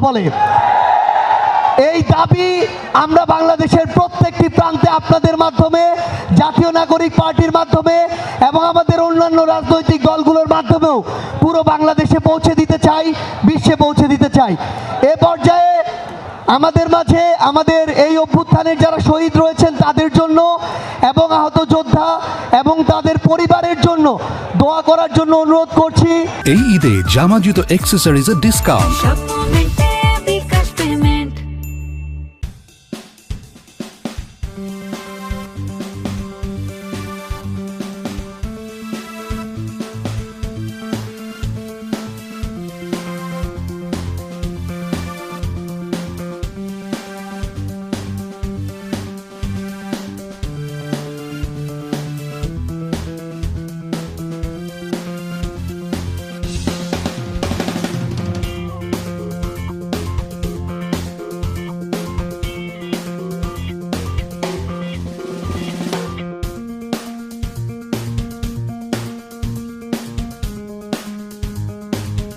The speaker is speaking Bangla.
বলে। এই দাবি আমরা বাংলাদেশের প্রত্যেকটি প্রান্তে আপনাদের মাধ্যমে, জাতীয় নাগরিক পার্টির মাধ্যমে এবং আমাদের অন্যান্য রাজনৈতিক দলগুলোর মাধ্যমেও পুরো বাংলাদেশে পৌঁছে দিতে চাই, বিশ্বে পৌঁছে দিতে চাই। এ পর্যায়ে আমাদের মাঝে আমাদের এই অভ্যুত্থানের যারা শহীদ রয়েছেন তাদের জন্য এবং আহত যোদ্ধা এবং তাদের পরিবারের জন্য দোয়া করার জন্য অনুরোধ করছি। এই ঈদে জামা জুতো অ্যাক্সেসরিজের ডিসকাউন্ট।